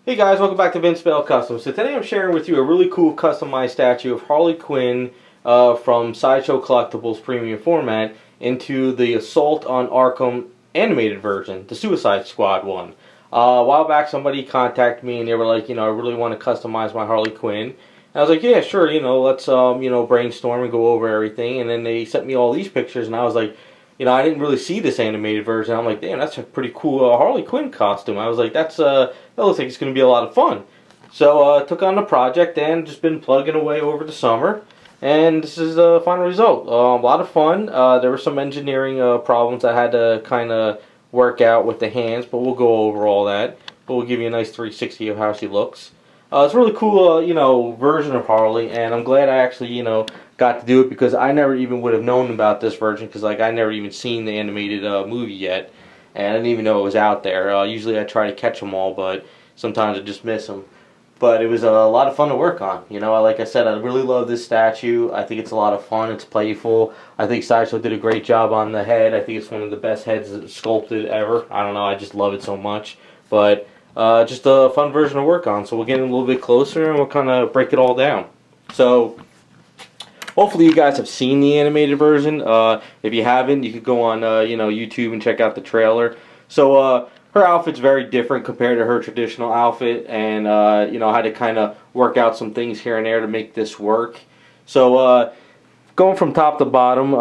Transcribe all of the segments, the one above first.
Hey guys, welcome back to Vince-Vell Custom. So today I'm sharing with you a really cool customized statue of Harley Quinn from Sideshow Collectibles premium format into the Assault on Arkham animated version, the Suicide Squad one. A while back somebody contacted me and they were like, I really want to customize my Harley Quinn. And I was like, yeah, sure, let's brainstorm and go over everything. And then they sent me all these pictures and I was like, I didn't really see this animated version. I'm like, damn, that's a pretty cool Harley Quinn costume. I was like, that looks like it's going to be a lot of fun. So took on the project and just been plugging away over the summer. And this is the final result. A lot of fun. There were some engineering problems I had to kind of work out with the hands, but we'll go over all that. But we'll give you a nice 360 of how she looks. It's a really cool, version of Harley, and I'm glad I actually, got to do it because I never even would have known about this version because, I never even seen the animated movie yet, and I didn't even know it was out there. Usually I try to catch them all, but sometimes I just miss them. But it was a lot of fun to work on. Like I said, I really love this statue. I think it's a lot of fun. It's playful. I think Sideshow did a great job on the head. I think it's one of the best heads sculpted ever. I don't know. I just love it so much. But just a fun version to work on. So we'll get in a little bit closer and we'll kind of break it all down. So hopefully you guys have seen the animated version. If you haven't, you could go on YouTube and check out the trailer. So her outfit's very different compared to her traditional outfit, and I had to kind of work out some things here and there to make this work. So going from top to bottom,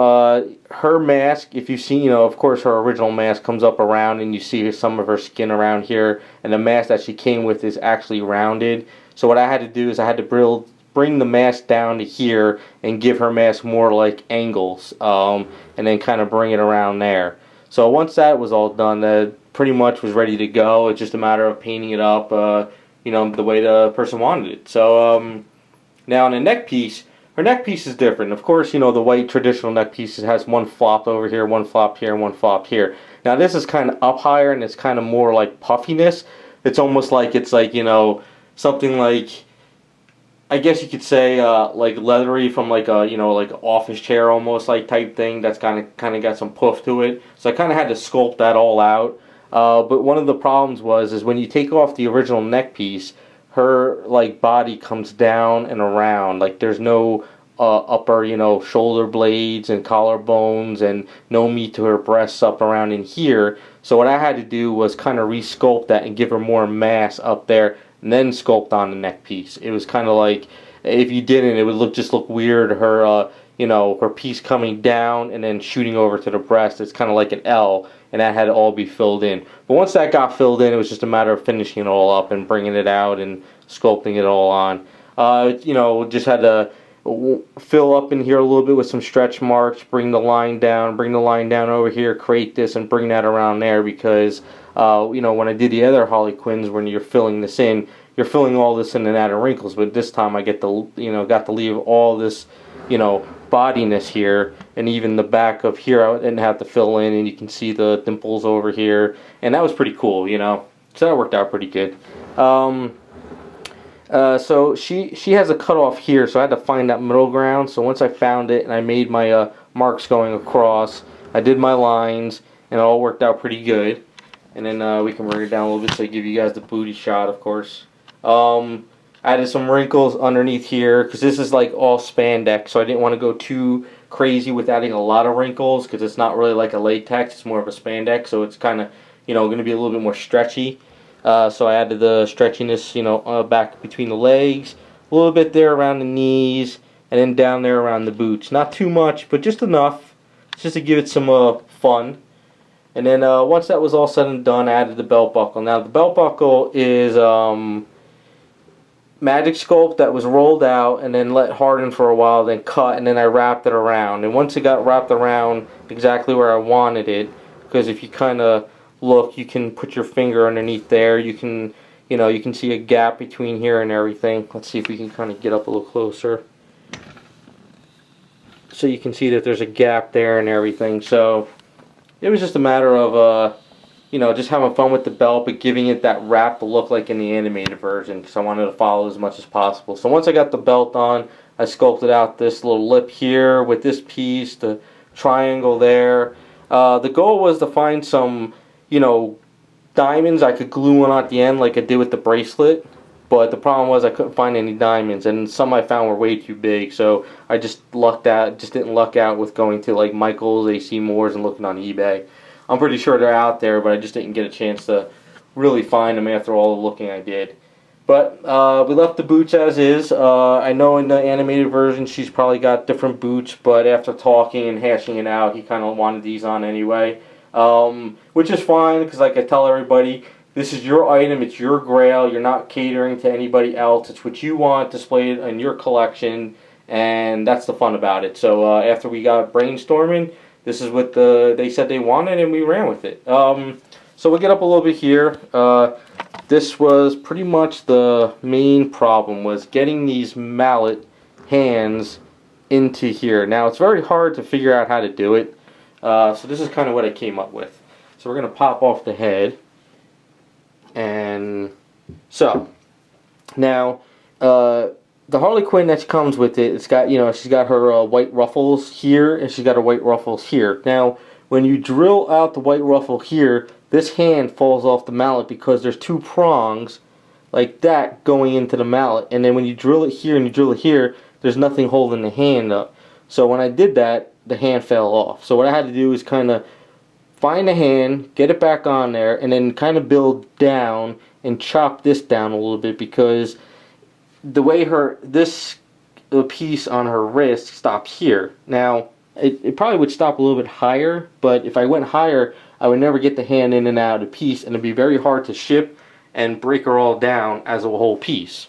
her mask, if you see, of course her original mask comes up around and you see some of her skin around here, and the mask that she came with is actually rounded. So what I had to do is I had to bring the mask down to here and give her mask more like angles, and then kind of bring it around there. So once that was all done, that pretty much was ready to go. It's just a matter of painting it up, the way the person wanted it. So now on the neck piece, her neck piece is different. Of course, the white traditional neck piece has one flop over here, one flop here, and one flop here. Now this is kind of up higher and it's kind of more like puffiness. It's almost like it's like, something like, I guess you could say like leathery from like a like office chair almost like type thing. That's kind of got some puff to it. So I kind of had to sculpt that all out. But one of the problems is when you take off the original neck piece, her like body comes down and around. Like there's no upper shoulder blades and collarbones and no meat to her breasts up around in here. So what I had to do was kind of re-sculpt that and give her more mass up there, and then sculpt on the neck piece. It was kind of like, if you didn't, it would just look weird. Her her piece coming down and then shooting over to the breast. It's kind of like an L, and that had to all be filled in. But once that got filled in, it was just a matter of finishing it all up and bringing it out and sculpting it all on. Just had to fill up in here a little bit with some stretch marks, bring the line down over here, create this, and bring that around there because when I did the other Harley Quinns, when you're filling this in, you're filling all this in and adding wrinkles. But this time I got to leave all this bodiness here, and even the back of here I didn't have to fill in, and you can see the dimples over here, and that was pretty cool. So that worked out pretty good. So she has a cutoff here, so I had to find that middle ground. So once I found it and I made my marks going across, I did my lines, and it all worked out pretty good. And then we can bring it down a little bit so I give you guys the booty shot, of course. I added some wrinkles underneath here because this is like all spandex, so I didn't want to go too crazy with adding a lot of wrinkles because it's not really like a latex, it's more of a spandex, so it's kind of going to be a little bit more stretchy. So I added the stretchiness back between the legs, a little bit there around the knees, and then down there around the boots. Not too much, but just enough just to give it some fun. And then once that was all said and done, I added the belt buckle. Now the belt buckle is Magic Sculpt that was rolled out and then let harden for a while, then cut, and then I wrapped it around. And once it got wrapped around exactly where I wanted it, because if you kind of look, you can put your finger underneath there. You can, you can see a gap between here and everything. Let's see if we can kind of get up a little closer. So you can see that there's a gap there and everything. So it was just a matter of just having fun with the belt, but giving it that wrap look like in the animated version because I wanted to follow as much as possible. So once I got the belt on, I sculpted out this little lip here with this piece, the triangle there. The goal was to find some, diamonds, I could glue one at the end like I did with the bracelet. But the problem was I couldn't find any diamonds, and some I found were way too big. So I just didn't luck out with going to like Michael's, AC Moore's, and looking on eBay. I'm pretty sure they're out there, but I just didn't get a chance to really find them after all the looking I did. But we left the boots as is. I know in the animated version she's probably got different boots, but after talking and hashing it out, he kind of wanted these on anyway. Which is fine, because like I tell everybody, this is your item, it's your grail, you're not catering to anybody else, it's what you want displayed in your collection, and that's the fun about it. So after we got brainstorming, this is what they said they wanted, and we ran with it. So we'll get up a little bit here. This was pretty much the main problem, was getting these mallet hands into here. Now it's very hard to figure out how to do it, so this is kind of what I came up with. So we're going to pop off the head. And so now the Harley Quinn that comes with it, it's got, she's got her white ruffles here, and she's got her white ruffles here. Now when you drill out the white ruffle here, this hand falls off the mallet because there's two prongs like that going into the mallet, and then when you drill it here and you drill it here, there's nothing holding the hand up. So when I did that, the hand fell off. So what I had to do is kind of find the hand, get it back on there, and then kind of build down and chop this down a little bit, because the way this piece on her wrist stops here. Now it probably would stop a little bit higher, but if I went higher, I would never get the hand in and out of the piece, and it'd be very hard to ship and break her all down as a whole piece.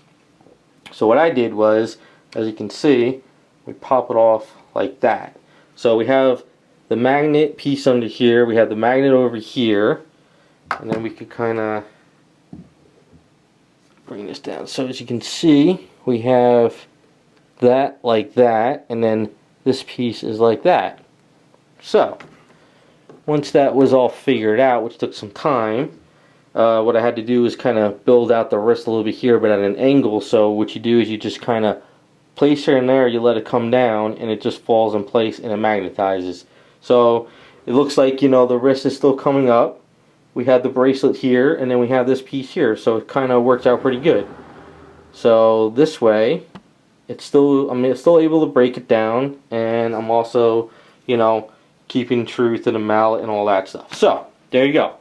So what I did was, as you can see, we pop it off like that. So we have the magnet piece under here, we have the magnet over here, and then we could kind of bring this down. So as you can see, we have that like that, and then this piece is like that. So once that was all figured out, which took some time, what I had to do is kind of build out the wrist a little bit here, but at an angle. So what you do is you just kind of place her in there, you let it come down, and it just falls in place and it magnetizes. So it looks like, the wrist is still coming up. We have the bracelet here, and then we have this piece here. So it kind of works out pretty good. So this way, I'm still able to break it down, and I'm also, keeping true to the mallet and all that stuff. So there you go.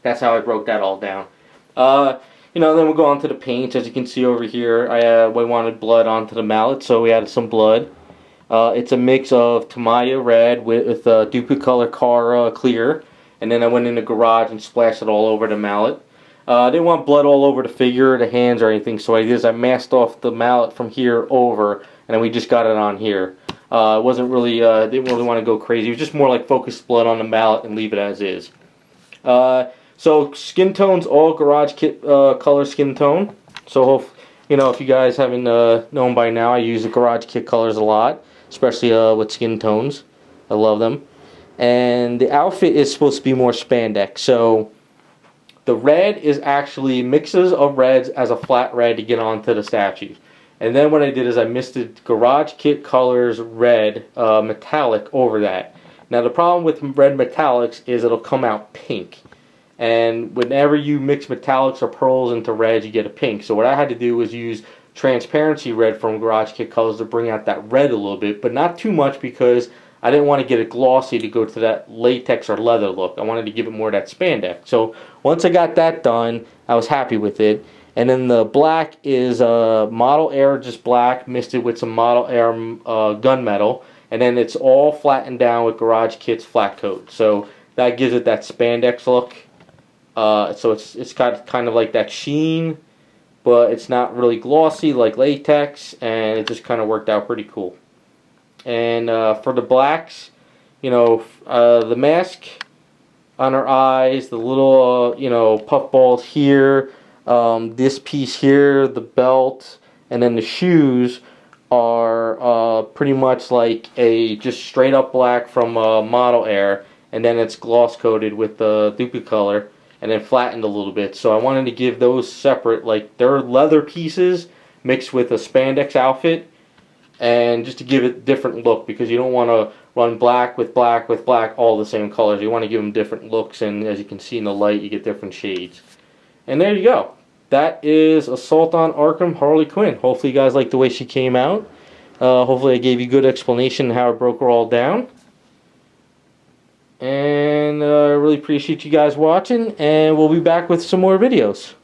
That's how I broke that all down. Then we'll go on to the paints. As you can see over here, we wanted blood onto the mallet, so we added some blood. It's a mix of Tamiya red with Duplicolor Cara clear, and then I went in the garage and splashed it all over the mallet. I didn't want blood all over the figure, the hands, or anything, so what I did is I masked off the mallet from here over, and then we just got it on here. Wasn't really, didn't really want to go crazy. It was just more like focus blood on the mallet and leave it as is. So skin tone's all Garage Kit color skin tone. So if you guys haven't known by now, I use the Garage Kit colors a lot, especially with skin tones. I love them. And the outfit is supposed to be more spandex. So the red is actually mixes of reds as a flat red to get onto the statue. And then what I did is I mixed the Garage Kit colors red metallic over that. Now the problem with red metallics is it'll come out pink. And whenever you mix metallics or pearls into red, you get a pink. So what I had to do was use transparency red from Garage Kit colors to bring out that red a little bit, but not too much, because I didn't want to get it glossy to go to that latex or leather look. I wanted to give it more of that spandex. So once I got that done, I was happy with it. And then the black is Model Air, just black, misted with some Model Air gunmetal. And then it's all flattened down with Garage Kit's flat coat. So that gives it that spandex look. So it's got kind of like that sheen, but it's not really glossy like latex, and it just kind of worked out pretty cool. And for the blacks, the mask on her eyes, the little puff balls here, this piece here, the belt, and then the shoes are pretty much like a just straight up black from Model Air, and then it's gloss coated with the Duplicolor and then flattened a little bit. So I wanted to give those separate, like they're leather pieces mixed with a spandex outfit, and just to give it a different look, because you don't want to run black with black with black, all the same colors. You want to give them different looks, and as you can see in the light, you get different shades. And there you go. That is Assault on Arkham Harley Quinn. Hopefully you guys like the way she came out. Hopefully I gave you good explanation how I broke her all down. And I really appreciate you guys watching, and we'll be back with some more videos.